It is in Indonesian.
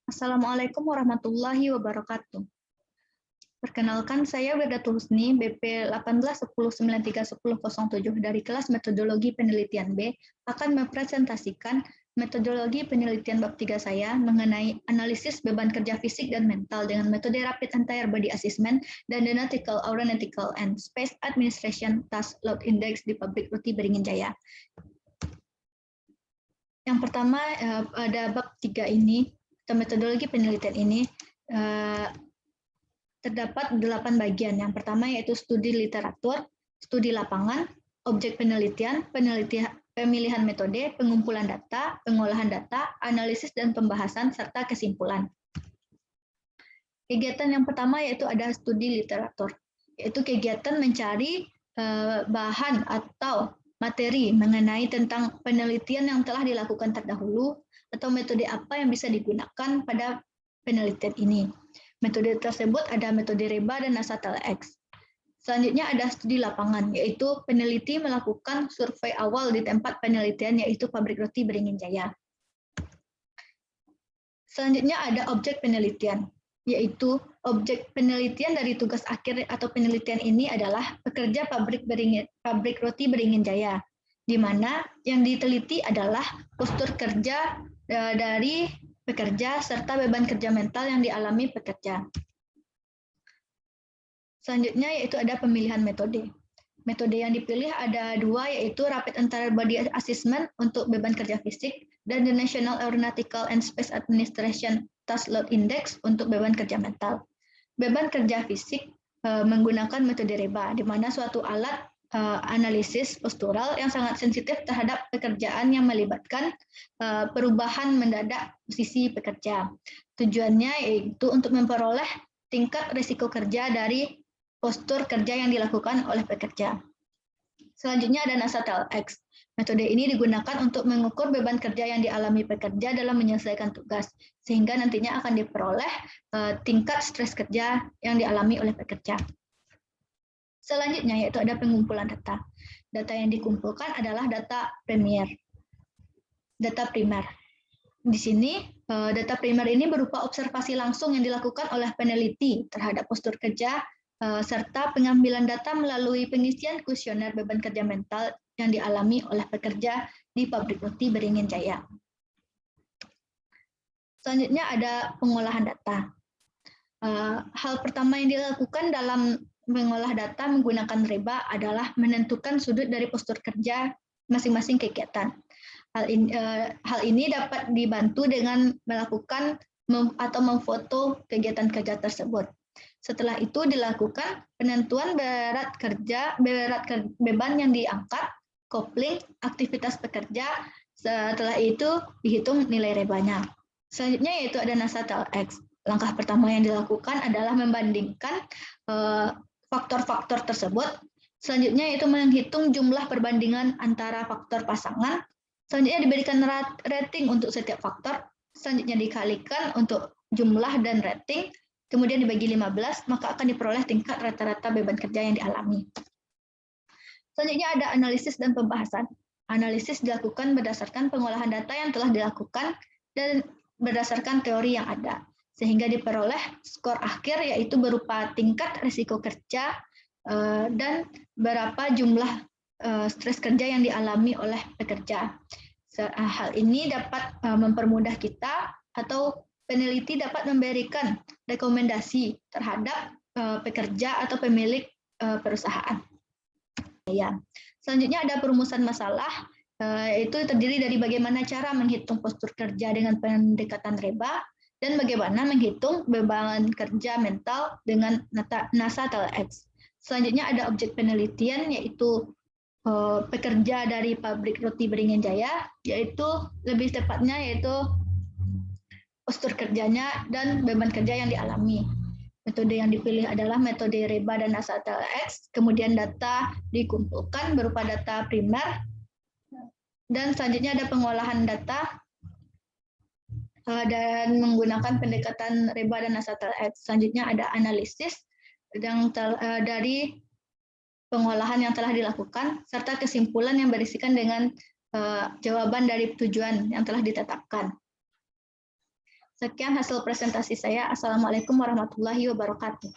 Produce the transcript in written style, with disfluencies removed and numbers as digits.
Assalamualaikum warahmatullahi wabarakatuh. Perkenalkan, saya Wirdatul Husni, BP 1810931007 dari kelas Metodologi Penelitian B akan mempresentasikan metodologi penelitian bab 3 saya mengenai analisis beban kerja fisik dan mental dengan metode Rapid Anti-Body Assessment dan Nautical, Aeronautical, and Space Administration Task Load Index di pabrik roti Beringin Jaya. Yang pertama, pada bab 3 ini, atau metodologi penelitian ini, terdapat 8 bagian. Yang pertama yaitu studi literatur, studi lapangan, objek penelitian, pemilihan metode, pengumpulan data, pengolahan data, analisis dan pembahasan, serta kesimpulan. Kegiatan yang pertama yaitu ada studi literatur, yaitu kegiatan mencari bahan atau materi mengenai tentang penelitian yang telah dilakukan terdahulu atau metode apa yang bisa digunakan pada penelitian ini. Metode tersebut ada metode Reba dan Nasatel X. Selanjutnya ada studi lapangan, yaitu peneliti melakukan survei awal di tempat penelitian, yaitu pabrik roti Beringin Jaya. Selanjutnya ada objek penelitian, yaitu objek penelitian dari tugas akhir atau penelitian ini adalah pekerja pabrik roti Beringin Jaya, di mana yang diteliti adalah postur kerja dari pekerja serta beban kerja mental yang dialami pekerja. Selanjutnya yaitu ada pemilihan metode. Metode yang dipilih ada 2, yaitu Rapid Anti-Body Assessment untuk beban kerja fisik dan the National Aeronautical and Space Administration Task Load Index untuk beban kerja mental. Beban kerja fisik menggunakan metode Reba, di mana suatu alat analisis postural yang sangat sensitif terhadap pekerjaan yang melibatkan perubahan mendadak posisi pekerja. Tujuannya yaitu untuk memperoleh tingkat risiko kerja dari postur kerja yang dilakukan oleh pekerja. Selanjutnya ada Nasatel X. Metode ini digunakan untuk mengukur beban kerja yang dialami pekerja dalam menyelesaikan tugas, sehingga nantinya akan diperoleh tingkat stres kerja yang dialami oleh pekerja. Selanjutnya yaitu ada pengumpulan data. Data yang dikumpulkan adalah data primer. Di sini data primer ini berupa observasi langsung yang dilakukan oleh peneliti terhadap postur kerja serta pengambilan data melalui pengisian kuesioner beban kerja mental yang dialami oleh pekerja di pabrik roti Beringin Jaya. Selanjutnya ada pengolahan data. Hal pertama yang dilakukan dalam mengolah data menggunakan Reba adalah menentukan sudut dari postur kerja masing-masing kegiatan. Hal ini dapat dibantu dengan melakukan atau memfoto kegiatan kerja tersebut. Setelah itu dilakukan penentuan beban yang diangkat, kopling, aktivitas pekerja. Setelah itu dihitung nilai Rebanya. Selanjutnya yaitu ada Nasatel X. Langkah pertama yang dilakukan adalah membandingkan faktor-faktor tersebut. Selanjutnya yaitu menghitung jumlah perbandingan antara faktor pasangan. Selanjutnya diberikan rating untuk setiap faktor. Selanjutnya dikalikan untuk jumlah dan rating. Kemudian dibagi 15, maka akan diperoleh tingkat rata-rata beban kerja yang dialami. Selanjutnya ada analisis dan pembahasan. Analisis dilakukan berdasarkan pengolahan data yang telah dilakukan dan berdasarkan teori yang ada, sehingga diperoleh skor akhir yaitu berupa tingkat risiko kerja dan berapa jumlah stres kerja yang dialami oleh pekerja. Hal ini dapat mempermudah kita atau peneliti dapat memberikan rekomendasi terhadap pekerja atau pemilik perusahaan. Ya. Selanjutnya ada perumusan masalah, itu terdiri dari bagaimana cara menghitung postur kerja dengan pendekatan Reba dan bagaimana menghitung beban kerja mental dengan Nasatel X. Selanjutnya ada objek penelitian, yaitu pekerja dari pabrik roti Beringin Jaya, yaitu lebih tepatnya yaitu postur kerjanya dan beban kerja yang dialami. Metode yang dipilih adalah metode Reba dan Nasatel X, kemudian data dikumpulkan berupa data primer, dan selanjutnya ada pengolahan data dan menggunakan pendekatan Reba dan Nasatel X. Selanjutnya ada analisis dari pengolahan yang telah dilakukan, serta kesimpulan yang berisikan dengan jawaban dari tujuan yang telah ditetapkan. Sekian hasil presentasi saya. Assalamualaikum warahmatullahi wabarakatuh.